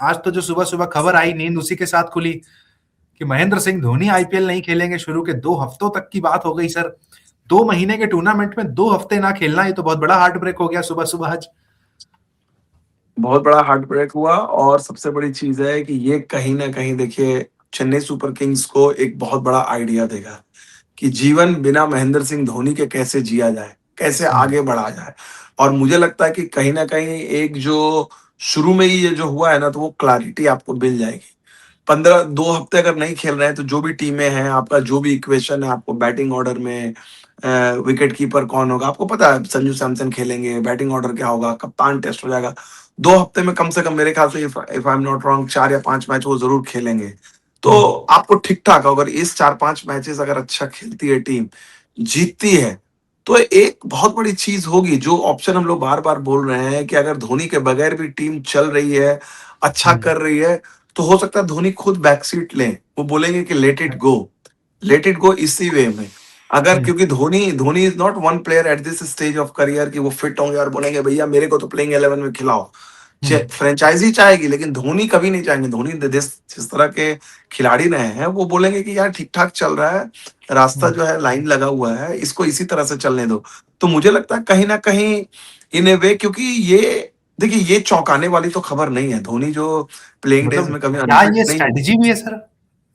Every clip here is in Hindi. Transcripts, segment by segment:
आज तो जो सुबह-सुबह खबर आई, नींद उसी के साथ खुली कि महेंद्र सिंह धोनी आईपीएल नहीं खेलेंगे, शुरू के 2 हफ्तों तक की बात हो गई सर। 2 महीने के टूर्नामेंट में 2 हफ्ते ना खेलना, ये तो बहुत बड़ा हार्ट ब्रेक हो गया सुबह-सुबह आज। बहुत बड़ा हार्ट ब्रेक हुआ और सबसे बड़ी चीज़ है कि ये कहीं न कहीं देखिए चेन्नई सुपर किंग्स को एक बहुत बड़ा आइडिया देगा कि जीवन बिना महेंद्र सिंह धोनी के कैसे जिया जाए, कैसे हुँ, आगे बढ़ा जाए। और मुझे लगता है कि कहीं न कहीं एक जो शुरू में ही ये जो हुआ है ना, तो वो क्लैरिटी आपको मिल जाएगी। 15 2 हफ्ते अगर नहीं खेल रहे हैं, तो जो भी टीमें हैं, आपका जो भी इक्वेशन है, आपको बैटिंग ऑर्डर में विकेट कीपर कौन होगा, आपको पता है संजू सैमसन खेलेंगे, बैटिंग ऑर्डर क्या होगा, कप्तान टेस्ट हो जाएगा। 2 हफ्ते में कम से कम मेरे ख्याल से if if I am not wrong 4 या 5 मैच वो ज़रूर खेलेंगे। तो हुँ, आपको ठीक-ठाक अगर इस 4-5 मैचेस अगर अच्छा खेलती है टीम, जीतती है, तो एक बहुत बड़ी चीज़ होगी जो ऑप्शन हम लोग बार-बार बोल रहे हैं कि अगर धोनी के बगैर भी टीम चल रही है, अच्छा हुँ, कर रही है, तो हो सकता है धोनी खुद बैक सीट लें। वो बोलेंगे कि लेट इट गो इसी वे में। अगर हुँ, क्योंकि Dhoni Dhoni is not one player at this stage of career कि वो फिट होंगे और बोलेंगे भैया मेरे को तो प्लेइंग 11 में खिलाओ। हुँ, फ्रेंचाइजी चाहेगी लेकिन धोनी कभी नहीं चाहेंगे। धोनी जिस जिस तरह के खिलाड़ी रहे हैं वो बोलेंगे कि यार ठीक-ठाक चल रहा है, रास्ता हुँ। जो है लाइन लगा हुआ है, इसको इसी तरह से चलने दो। तो मुझे लगता है कहीं न कहीं इन ए वे क्योंकि ये देखिए ये चौंकाने वाली तो खबर नहीं है। धोनी जो प्लेइंग डेज़ मतलब में कभी क्या अनफिट ये नहीं हुए। स्ट्रैटेजी भी है सर?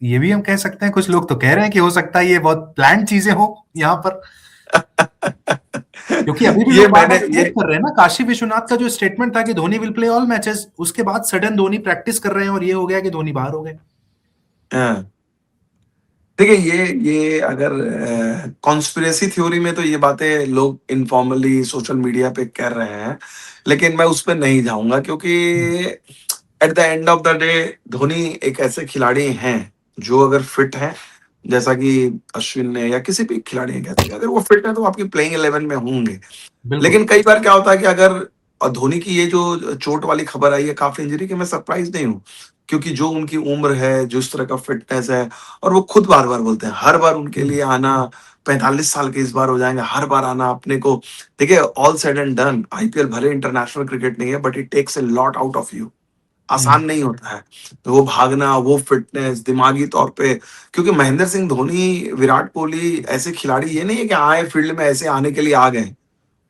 ये भी हम कह सकते हैं, कुछ लोग तो कह रहे हैं कि हो सकता है ये बहुत प्लान्ड चीज़ें हों यहाँ पर। क्योंकि अभी भी ये लोग मैंने बार-बार ये कोट कर रहे हैं ना, काशी विश्वनाथ का जो स्टेटमेंट था कि Dhoni will play all matches, उसके बाद सडन धोनी प्रैक्टिस कर रहे हैं और ये हो गया कि धोनी बाहर हो गए। हाँ। देखिए ये अगर कॉन्स्पिरेसी थ्योरी में तो ये बातें लोग इनफॉर्मली सोशल मीडिया पे कर रहे हैं, लेकिन मैं उस पे नहीं जाऊँगा क्योंकि हुँ, at the end of the day Dhoni एक ऐसे खिलाड़ी हैं, जो अगर फिट हैं, जैसा कि अश्विन ने या किसी भी खिलाड़ी ने कह दिया, अगर वो फिट हैं तो आपकी प्लेइंग 11 में होंगे। बिल्कुल। लेकिन कई बार क्या होता है कि अगर धोनी की ये जो चोट वाली खबर आई है काफ़ी इंजरी की मैं सरप्राइज़ नहीं हूँ। क्योंकि जो उनकी उम्र है, जिस तरह का फ़िटनेस है और वो खुद बार-बार बोलते हैं, हर बार उनके हुँ, लिए आना 45 साल के इस बार हो जाएँगे, हर बार आना अपने को देखिए all said and done IPL भले इंटरनेशनल क्रिकेट नहीं है but it takes a lot out of you. हुँ, आसान नहीं होता है। तो वो भागना, वो फ़िटनेस दिमागी तौर पे क्योंकि महेंद्र सिंह धोनी, विराट कोहली ऐसे खिलाड़ी ये नहीं है कि आए फील्ड में ऐसे आने के लिए आ गए।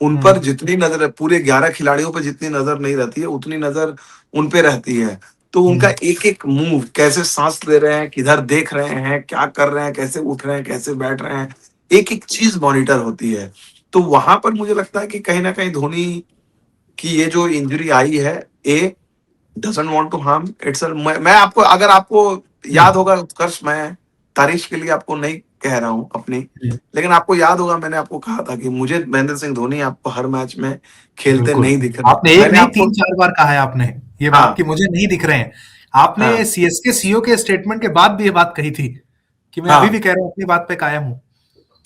उन हुँ, पर जितनी नज़र पूरे 11 खिलाड़ियों पे जितनी नज़र नहीं रहती है, उतनी नज़र उन पे रहती है। तो उनका हुँ, एक-एक मूव कैसे साँस ले रहे हैं, किधर देख रहे हैं, क्या कर रहे हैं, कैसे उठ रहे हैं, कैसे बैठ रहे हैं, एक-एक चीज़ मॉनिटर होती है। तो वहाँ पर मुझे लगता है कि कहीं न कहीं धोनी की ये जो इंजरी आई है, he doesn't want to harm itself मैं आपको अगर आपको हुँ, याद होगा उत्कर्ष मैं तारीफ़ के लिए आपको नहीं कह रहा हूँ अपनी, हुँ। लेकिन आपको याद होगा मैंने आपको कहा था कि मुझे महेंद्र सिंह धोनी आपको हर मैच में खेलते बिल्कुल। नहीं दिख रहे। आपने एक मैंने नहीं आपको 3-4 बार कहा है आपने, ये बात हाँ, कि मुझे नहीं दिख रहे हैं। हाँ, आपने सीएसके सीईओ के स्टेटमेंट के बाद भी ये बात कही थी, कि मैं अभी हाँ, भी कह रहा हूँ अपनी बात पे कायम हूँ।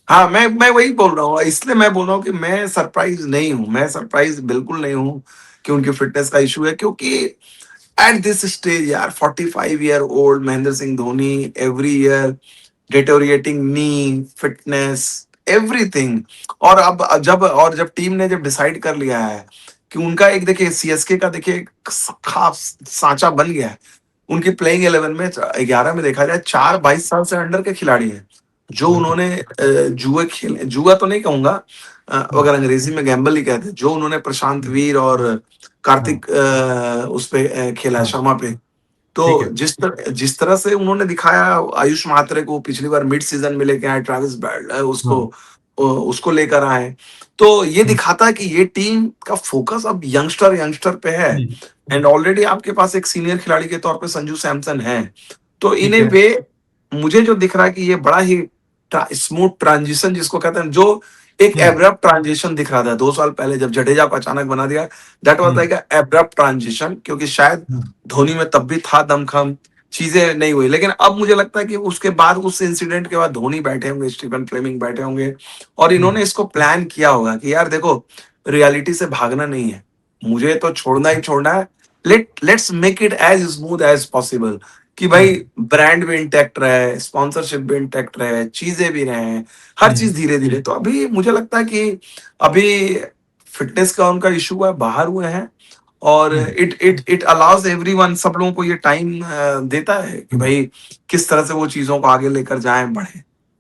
हाँ, मैं वही बोल रहा हूँ इसलिए मैं बोल रहा हूँ कि मैं सरप्राइज़ नहीं हूँ, मैं सरप्राइज़ बिल्कुल नहीं हूँ कि उनकी फ़िटनेस का इश्यू है क्योंकि एट दिस स्टेज यार 45 year old Mahendra Singh Dhoni every year deteriorating knee, fitness, everything और जब टीम ने जब डिसाइड कर लिया है कि उनका एक देखिए सीएसके का देखिए एक खास सांचा बन गया है। उनकी प्लेइंग 11 में 11 में देखा जाए 4 22 साल से अंडर के खिलाड़ी हैं, जो बिल्कुल। उन्होंने जुए खेले जुआ तो नहीं कहूँगा हुँ, अगर अंग्रेजी में गैम्बल ही कहते हैं, जो उन्होंने प्रशांत हुँ, वीर और हाँ, कार्तिक उस पे खेला है हाँ, शर्मा पे। ठीक तो है। जिस तरह से उन्होंने दिखाया आयुष म्हात्रे को पिछली बार मिड सीजन में लेके आए ट्रेविस हाँ, उसको लेकर आए। तो ये हुँ, दिखाता है कि ये टीम का फोकस अब यंगस्टर पे है हुँ, एंड ऑलरेडी आपके पास एक सीनियर खिलाड़ी के तौर पे संजू सैमसन है। तो इन ठीक ए है। वे मुझे जो दिख रहा है कि ये बड़ा ही स्मूथ ट्रांजिशन जिसको कहते हैं जो एक हुँ, एब्रप्ट ट्रांजिशन दिख रहा था 2 साल पहले जब जडेजा को अचानक बना दिया that was hmm, like a abrupt transition क्योंकि शायद हुँ, धोनी में तब भी था दमखम, चीज़ें नहीं हुई। लेकिन अब मुझे लगता है कि उसके बाद उस इंसिडेंट के बाद धोनी बैठे होंगे, स्टीफन फ्लेमिंग बैठे होंगे और हुँ, इन्होंने इसको प्लान किया होगा कि यार देखो, रियलिटी से भागना नहीं है। मुझे तो छोड़ना ही छोड़ना है। Let's make it as smooth as possible कि हुँ, भाई ब्रांड भी इंटैक्ट रहे, स्पॉन्सरशिप भी इंटैक्ट रहे, चीज़ें भी रहें, हर हुँ, चीज़ धीरे-धीरे। तो अभी मुझे लगता है कि अभी फिटनेस का उनका इश्यू है, बाहर हुए हैं और it it it allows everyone, सब लोगों को ये टाइम देता है कि भाई किस तरह से वो चीजों को आगे लेकर जाएं, बढ़े।